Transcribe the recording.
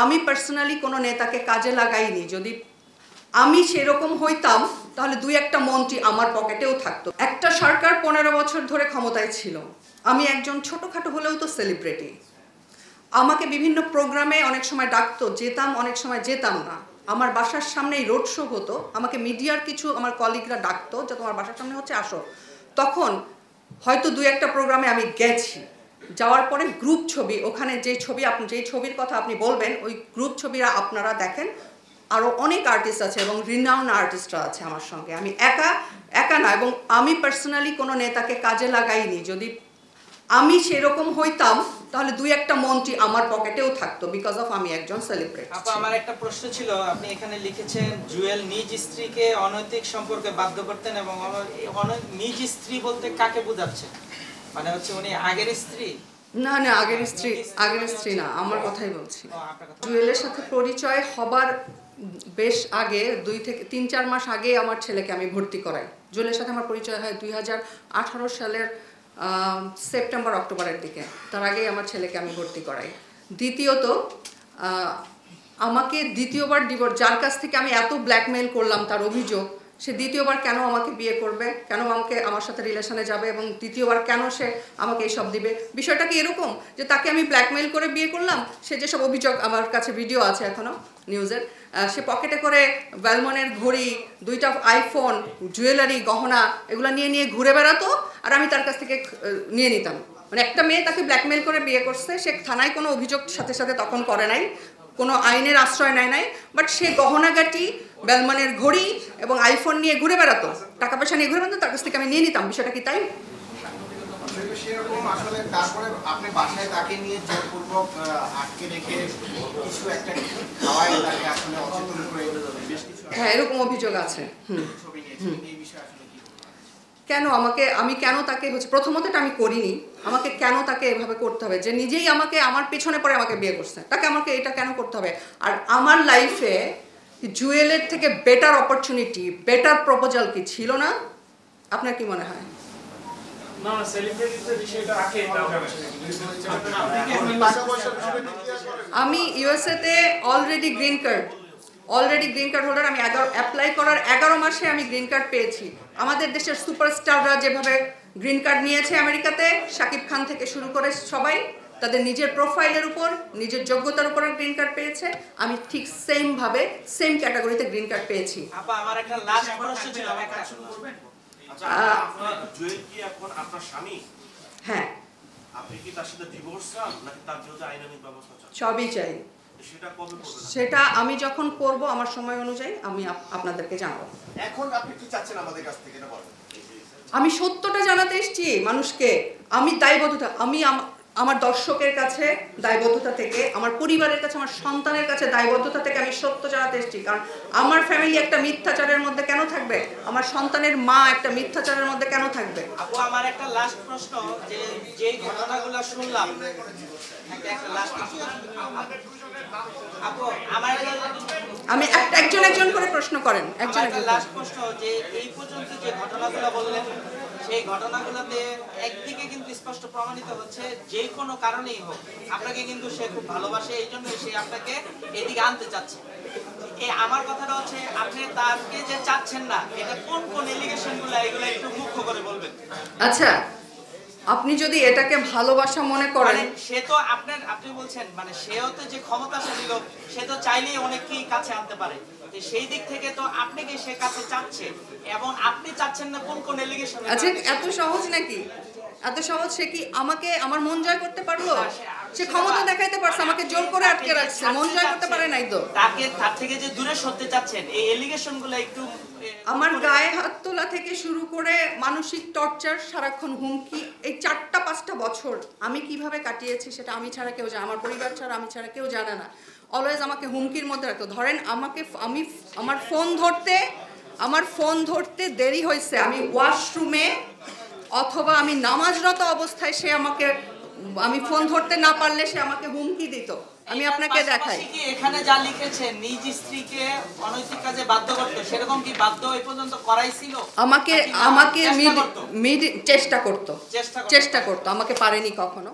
আমি পার্সোনালি কোনো নেতাকে কাজে লাগাইনি। যদি আমি সেরকম হইতাম তাহলে দুই একটা মন্ত্রী আমার পকেটেও থাকতো। একটা সরকার 15 বছর ধরে ক্ষমতায় ছিল। আমি একজন ছোটখাটো হলেও তো সেলিব্রিটি। আমাকে বিভিন্ন প্রোগ্রামে অনেক সময় ডাকতো, যেতাম, অনেক সময় যেতাম না। আমার বাসার সামনেই রোড শো হতো, আমাকে মিডিয়ার কিছু আমার কলিগরা ডাকতো যে তোমার বাসার সামনে হচ্ছে, আসো। তখন হয়তো দুই একটা প্রোগ্রামে আমি গেছি। যাওয়ার পরে গ্রুপ ছবি, ওখানে যেই ছবির কথা আপনি বলবেন, ওই গ্রুপ ছবিরা আপনারা দেখেন। আরও অনেক আর্টিস্ট আছে এবং রিনাউন্ড আর্টিস্টরা আছে আমার সঙ্গে। আমি একা না, এবং আমি পার্সোনালি কোনো নেতাকে কাজে লাগাইনি। যদি আমি সেরকম হইতাম তাহলে দুই একটা মন্ত্রী আমার পকেটেও থাকতো, বিকজ অফ আমি একজন সেলিব্রিটি। আপু, আমার একটা প্রশ্ন ছিল, আপনি এখানে লিখেছেন জুয়েল নিজ স্ত্রীকে অনৈতিক সম্পর্কে বাধ্য করতেন, এবং নিজ স্ত্রী বলতে কাকে বোঝাচ্ছেন? মানে হচ্ছে উনি আগের স্ত্রী? না না, আগের স্ত্রী না, আমার কথাই বলছি। জুয়েলের সাথে পরিচয় হবার বেশ আগে, 2 থেকে 3-4 মাস আগে আমার ছেলেকে আমি ভর্তি করাই। জুয়েলের সাথে আমার পরিচয় হয় 2018 সালের সেপ্টেম্বর অক্টোবরের দিকে। তার আগেই আমার ছেলেকে আমি ভর্তি করাই। দ্বিতীয়ত, আমাকে দ্বিতীয়বার ডিভোর্স, যার কাছ থেকে আমি এত ব্ল্যাকমেইল করলাম, তার অভিযোগ, সে দ্বিতীয়বার কেন আমাকে বিয়ে করবে, কেন আমার সাথে রিলেশনে যাবে, এবং দ্বিতীয়বার কেন সে আমাকে এইসব দিবে? বিষয়টা কি এরকম যে তাকে আমি ব্ল্যাকমেইল করে বিয়ে করলাম? সে যেসব অভিযোগ, আমার কাছে ভিডিও আছে এখনও নিউজের, সে পকেটে করে ভ্যালমনের ঘড়ি, 2টা আইফোন, জুয়েলারি, গহনা, এগুলো নিয়ে ঘুরে বেড়াতো, আর আমি তার কাছ থেকে নিয়ে নিতাম। মানে একটা মেয়ে তাকে ব্ল্যাকমেইল করে বিয়ে করছে, সে থানায় কোনো অভিযোগ সাথে সাথে তখন করে নাই, কোনো আইনের আশ্রয় নেয় নাই, বাট সে গহনাগাটি, বেলমানের ঘড়ি এবং আইফোন নিয়ে ঘুরে বেড়াতো, টাকা পয়সা নিয়ে ঘুরে বেড়াতো, তার কাছ থেকে আমি নিয়ে নিতাম। বিষয়টা কি তাই? হ্যাঁ, এরকম অভিযোগ আছে। কেন আমি কেন তাকে প্রথমত এটা আমি করিনি। আমাকে কেন তাকে এভাবে করতে হবে যে নিজেই আমাকে আমার পেছনে পড়ে আমাকে বিয়ে করছে? তাকে আমাকে এটা কেন করতে হবে? আর আমার লাইফে জুয়েলের থেকে বেটার অপরচুনিটি, বেটার প্রপোজাল কি ছিল না? আপনার কি মনে হয়? আমি ইউএসএতে অলরেডি গ্রিন কার্ড হোল্ডার। আমি অ্যাপ্লাই করার 11 মাসে আমি গ্রিন কার্ড পেয়েছি। আমাদের দেশের সুপারস্টাররা যেভাবে গ্রিন কার্ড নিয়েছে আমেরিকাতে, শাকিব খান থেকে শুরু করে সবাই তাদের নিজের প্রোফাইলের উপর, নিজের যোগ্যতার উপর গ্রিন কার্ড পেয়েছে। আমি ঠিক সেম ক্যাটাগরিতে গ্রিন কার্ড পেয়েছি। আপা, আমার একটা লাস্ট প্রশ্ন ছিল, আচ্ছা, জুয়েল কি এখন আপনার স্বামী? হ্যাঁ। আপনি কি তার সাথে ডিভোর্স চান নাকি তার বিরুদ্ধে আইনানুগ ব্যবস্থা চান? সবই চাই। সেটা আমি যখন করব আমার সময় অনুযায়ী আমি আপনাদেরকে জানাবো। এখন আপনি কি চাচ্ছেন আমাদের কাছ থেকে, এটা বলেন। আমি সত্যটা জানাতে এসেছি মানুষকে। আমি দায়বদ্ধতা, আমার দর্শকের কাছে দায়বদ্ধতা থেকে, আমার পরিবারের কাছে, আমার সন্তানের কাছে দায়বদ্ধতা থেকে আমি সত্য জানাতে এসেছি। কারণ আমার ফ্যামিলি একটা মিথ্যাচারের মধ্যে কেন থাকবে? আমার সন্তানের মা একটা মিথ্যাচারের মধ্যে কেন থাকবে? আপু, আমার একটা লাস্ট প্রশ্ন, যে ঘটনাগুলো শুনলাম, একটা লাস্ট প্রশ্ন। আপু, আমি একজন করে প্রশ্ন করেন। লাস্ট প্রশ্ন, যে এই পর্যন্ত যে ঘটনাগুলো বললেন, সেই ঘটনাগুলোতে একদিকে কিন্তু স্পষ্ট প্রমাণিত হচ্ছে যে কোনো কারণেই হোক আপনাকে কিন্তু সে খুব ভালোবাসে, এই জন্য সে আপনাকে এদিকে আনতে চাচ্ছে। আমার কথাটা হচ্ছে, আপনি তাকে যে চাচ্ছেন না, এটা কোন এলিগেশনগুলো, এগুলো একটু মুখ্য করে বলবেন। আচ্ছা, আপনি যদি এটাকে ভালোবাসা মনে করেন, সে তো আপনি বলছেন, মানে সেও তো যে ক্ষমতাশালী লোক, সে তো চাইলেই অনেককেই কাছে আনতে পারে। সেই দিক থেকে তো আপনাকে সে কাছে চাচ্ছে, এবং আপনি চাচ্ছেন না কোন এলিগেশন? আচ্ছা, এত সহজ নাকি? এত সহজ? সে কি আমাকে আমার মন জয় করতে পারলো? সে ক্ষমতা দেখাইতে পারছে, আমাকে জোর করে আটকে রাখছে, মন জয় করতে পারে নাই তো। তার থেকে যে দূরে সরতে চাচ্ছেন, এই এলিগেশনগুলো একটু, আমার গায়ে হাত তোলা থেকে শুরু করে মানসিক টর্চার, সারাক্ষণ হুমকি, এই 4-5টা বছর আমি কিভাবে কাটিয়েছি সেটা আমি ছাড়া কেউ জানে, আমার পরিবার ছাড়া আমি ছাড়া কেউ জানে না। অলওয়েজ আমাকে হুমকির মধ্যে রাখতো। ধরেন আমার ফোন ধরতে দেরি হয়েছে, আমি ওয়াশরুমে অথবা আমি নামাজরত অবস্থায়, আমি ফোন ধরতে না পারলে সে আমাকে হুমকি দিত। আমি আপনাকে দেখাই। এখানে যা লিখেছে, নিজ স্ত্রীকে অনৈতিক কাজে বাধ্য করতো, সেরকম কি বাধ্য এই পর্যন্ত করাইছিল? আমাকে চেষ্টা করতো, আমাকে পারেনি কখনো।